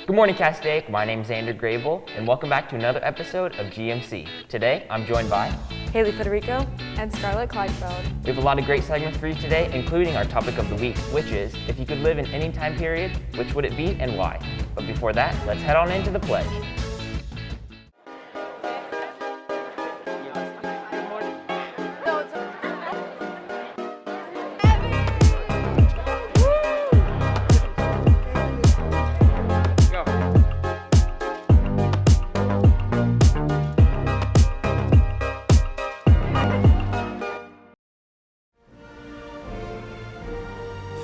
Good morning, Castaic. My name is Xander Grable, and welcome back to another episode of GMC. Today, I'm joined by Haley Federico and Scarlett Kleinfeld. We have a lot of great segments for you today, including our topic of the week, which is, if you could live in any time period, which would it be and why? But before that, let's head on into the pledge.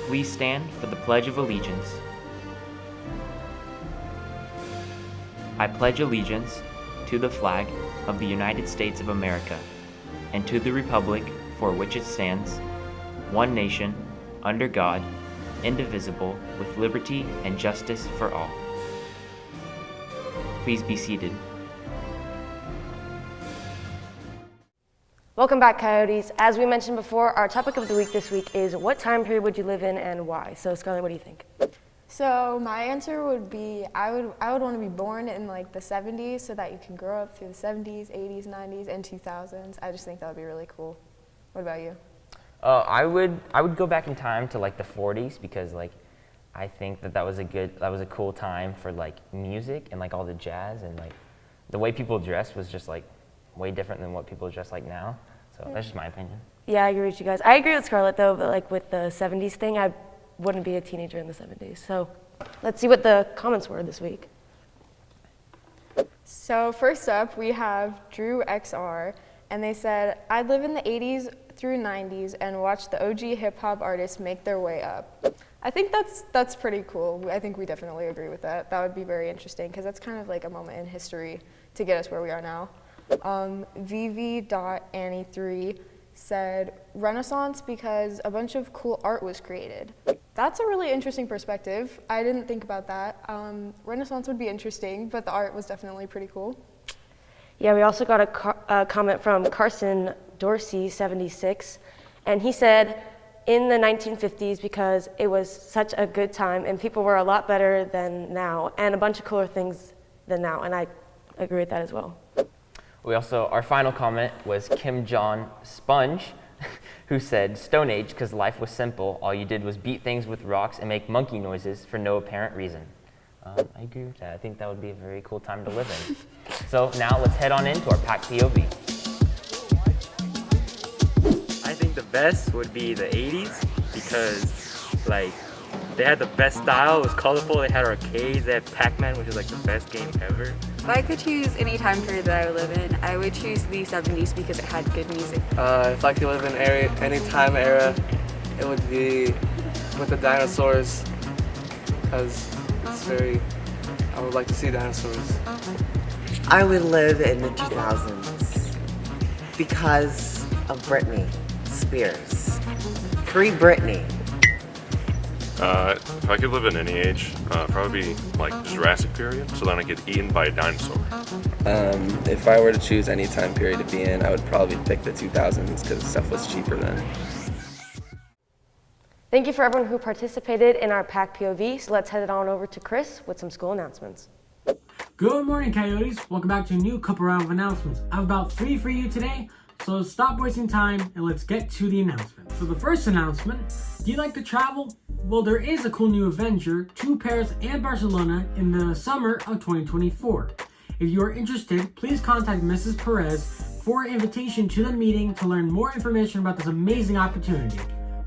Please stand for the Pledge of Allegiance. I pledge allegiance to the flag of the United States of America and to the republic for which it stands, one nation, under God, indivisible, with liberty and justice for all. Please be seated. Welcome back, Coyotes. As we mentioned before, our topic of the week this week is what time period would you live in and why? So, Scarlett, what do you think? So my answer would be I would want to be born in like the 70s so that you can grow up through the 70s, 80s, 90s, and 2000s. I just think that would be really cool. What about you? I would go back in time to like the 40s because like I think that was a cool time for like music and like all the jazz and like the way people dressed was just like way different than what people dress like now. So that's just my opinion. Yeah, I agree with you guys. I agree with Scarlett though, but like with the 70s thing, I wouldn't be a teenager in the 70s. So let's see what the comments were this week. So first up, we have Drew XR, and they said, I'd live in the 80s through 90s and watch the OG hip-hop artists make their way up. I think that's pretty cool. I think we definitely agree with that. That would be very interesting because that's kind of like a moment in history to get us where we are now. VV.Annie3 said Renaissance because a bunch of cool art was created. That's a really interesting perspective. I didn't think about that. Renaissance would be interesting, but the art was definitely pretty cool. Yeah, we also got a comment from Carson Dorsey, 76, and he said in the 1950s because it was such a good time and people were a lot better than now and a bunch of cooler things than now, and I agree with that as well. Our final comment was Kim John Sponge, who said, Stone Age, because life was simple. All you did was beat things with rocks and make monkey noises for no apparent reason. I agree with that. I think that would be a very cool time to live in. So now let's head on into our pack POV. I think the best would be the 80s because like they had the best style, it was colorful, they had arcades, they had Pac-Man, which is like the best game ever. If I could choose any time period that I would live in, I would choose the 70s because it had good music. If I could live in any time era, it would be with the dinosaurs because I would like to see dinosaurs. I would live in the 2000s because of Britney Spears. Free Britney. If I could live in any age, probably like Jurassic period, so then I get eaten by a dinosaur. If I were to choose any time period to be in, I would probably pick the 2000s because stuff was cheaper then. Thank you for everyone who participated in our pack POV. So let's head on over to Chris with some school announcements. Good morning, Coyotes. Welcome back to a new couple round of announcements. I have about 3 for you today, so stop wasting time and let's get to the announcement. So the first announcement, do you like to travel? Well, there is a cool new adventure to Paris and Barcelona in the summer of 2024. If you are interested, please contact Mrs. Perez for an invitation to the meeting to learn more information about this amazing opportunity.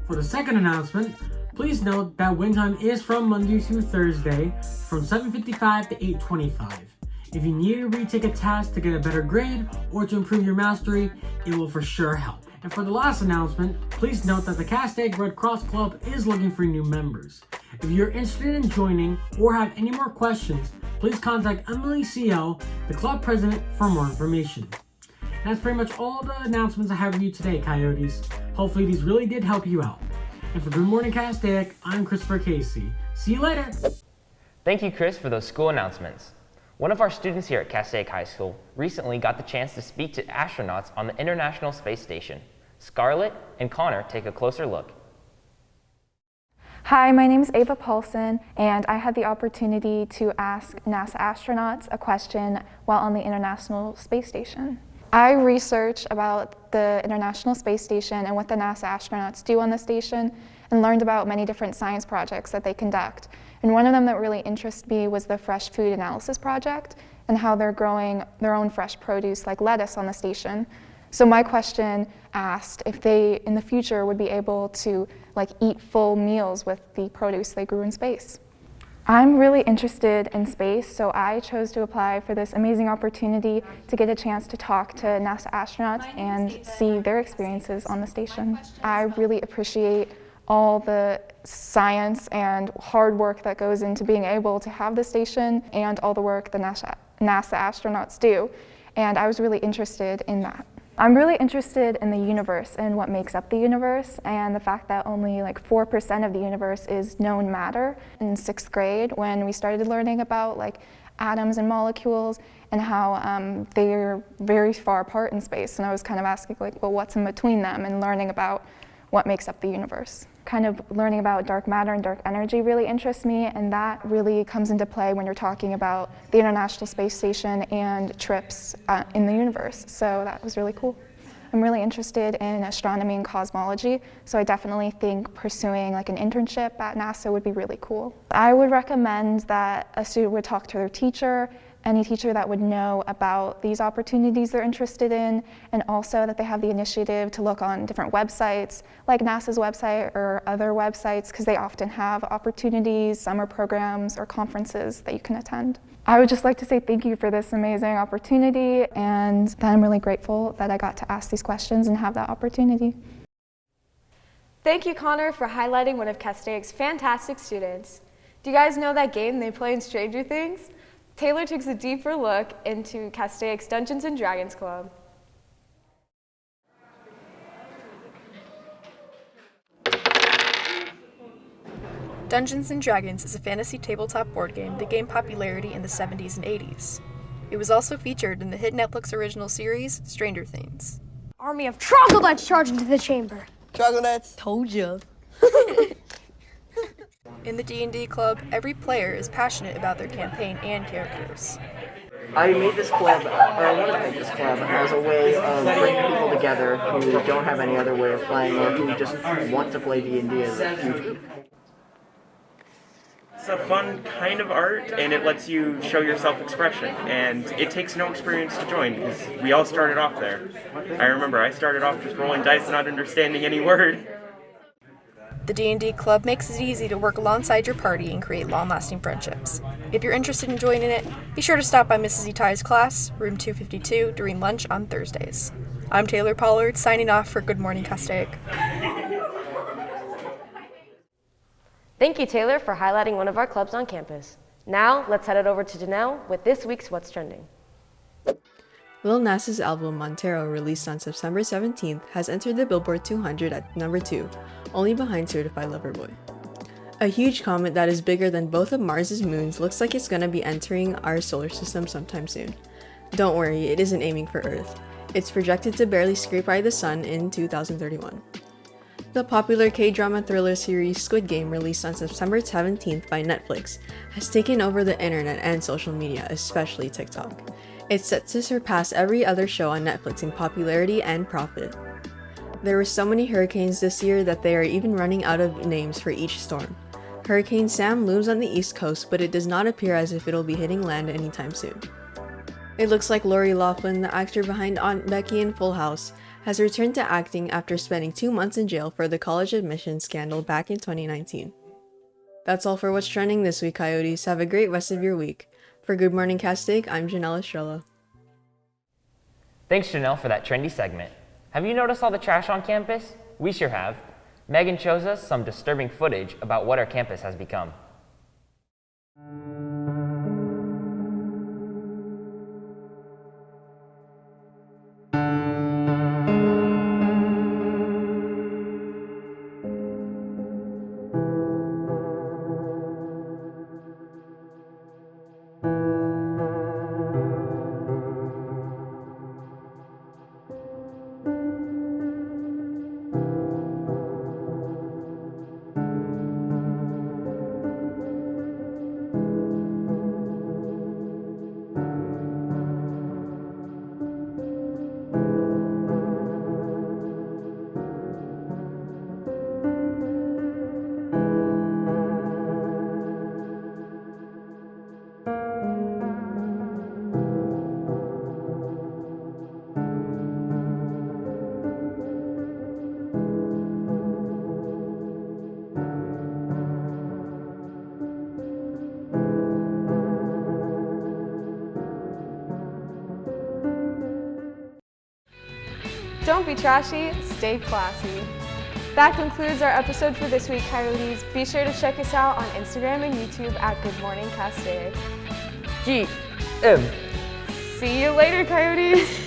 For the second announcement, please note that win time is from Monday to Thursday from 7:55 to 8:25. If you need to retake a task to get a better grade or to improve your mastery, it will for sure help. And for the last announcement, please note that the Castaic Red Cross Club is looking for new members. If you're interested in joining or have any more questions, please contact Emily CL, the club president, for more information. And that's pretty much all the announcements I have for you today, Coyotes. Hopefully these really did help you out. And for Good Morning Castaic, I'm Christopher Casey. See you later. Thank you, Chris, for those school announcements. One of our students here at Castaic High School recently got the chance to speak to astronauts on the International Space Station. Scarlett and Connor take a closer look. Hi, my name is Ava Paulsen, and I had the opportunity to ask NASA astronauts a question while on the International Space Station. I researched about the International Space Station and what the NASA astronauts do on the station, and learned about many different science projects that they conduct. And one of them that really interested me was the Fresh Food Analysis Project, and how they're growing their own fresh produce like lettuce on the station. So my question asked if they, in the future, would be able to eat full meals with the produce they grew in space. I'm really interested in space, so I chose to apply for this amazing opportunity to get a chance to talk to NASA astronauts and see their experiences on the station. I really appreciate all the science and hard work that goes into being able to have the station and all the work the NASA astronauts do, and I was really interested in that. I'm really interested in the universe and what makes up the universe, and the fact that only 4% of the universe is known matter. In 6th grade, when we started learning about atoms and molecules and how they're very far apart in space, and I was kind of asking well, what's in between them, and learning about what makes up the universe. Kind of learning about dark matter and dark energy really interests me, and that really comes into play when you're talking about the International Space Station and trips in the universe. So that was really cool. I'm really interested in astronomy and cosmology, so I definitely think pursuing an internship at NASA would be really cool. I would recommend that a student would talk to their teacher, any teacher that would know about these opportunities they're interested in, and also that they have the initiative to look on different websites, like NASA's website or other websites, because they often have opportunities, summer programs, or conferences that you can attend. I would just like to say thank you for this amazing opportunity, and that I'm really grateful that I got to ask these questions and have that opportunity. Thank you, Connor, for highlighting one of Castaic's fantastic students. Do you guys know that game they play in Stranger Things? Taylor takes a deeper look into Castaic's Dungeons & Dragons Club. Dungeons & Dragons is a fantasy tabletop board game that gained popularity in the 70s and 80s. It was also featured in the hit Netflix original series, Stranger Things. Army of troglodytes charge into the chamber. Troglodytes? Told ya. In the D&D club, every player is passionate about their campaign and characters. I made this club, or I wanted to make this club, as a way of bringing people together who don't have any other way of playing, or who just want to play D&D as a huge group. It's a fun kind of art, and it lets you show your self-expression, and it takes no experience to join, because we all started off there. I remember I started off just rolling dice and not understanding any word. The D&D club makes it easy to work alongside your party and create long-lasting friendships. If you're interested in joining it, be sure to stop by Mrs. Itai's class, room 252, during lunch on Thursdays. I'm Taylor Pollard, signing off for Good Morning Castaic. Thank you, Taylor, for highlighting one of our clubs on campus. Now, let's head it over to Janelle with this week's What's Trending. Lil Nas's album Montero, released on September 17th, has entered the Billboard 200 at number 2, only behind Certified Lover Boy. A huge comet that is bigger than both of Mars's moons looks like it's gonna be entering our solar system sometime soon. Don't worry, it isn't aiming for Earth. It's projected to barely scrape by the sun in 2031. The popular K-drama thriller series Squid Game, released on September 17th by Netflix, has taken over the internet and social media, especially TikTok. It's set to surpass every other show on Netflix in popularity and profit. There were so many hurricanes this year that they are even running out of names for each storm. Hurricane Sam looms on the East Coast, but it does not appear as if it'll be hitting land anytime soon. It looks like Lori Loughlin, the actor behind Aunt Becky in Full House, has returned to acting after spending 2 months in jail for the college admissions scandal back in 2019. That's all for What's Trending this week, Coyotes. Have a great rest of your week. For Good Morning Castaic, I'm Janelle Estrella. Thanks, Janelle, for that trendy segment. Have you noticed all the trash on campus? We sure have. Megan shows us some disturbing footage about what our campus has become. Don't be trashy, stay classy. That concludes our episode for this week, Coyotes. Be sure to check us out on Instagram and YouTube at Good Morning Castaic. GM. See you later, Coyotes.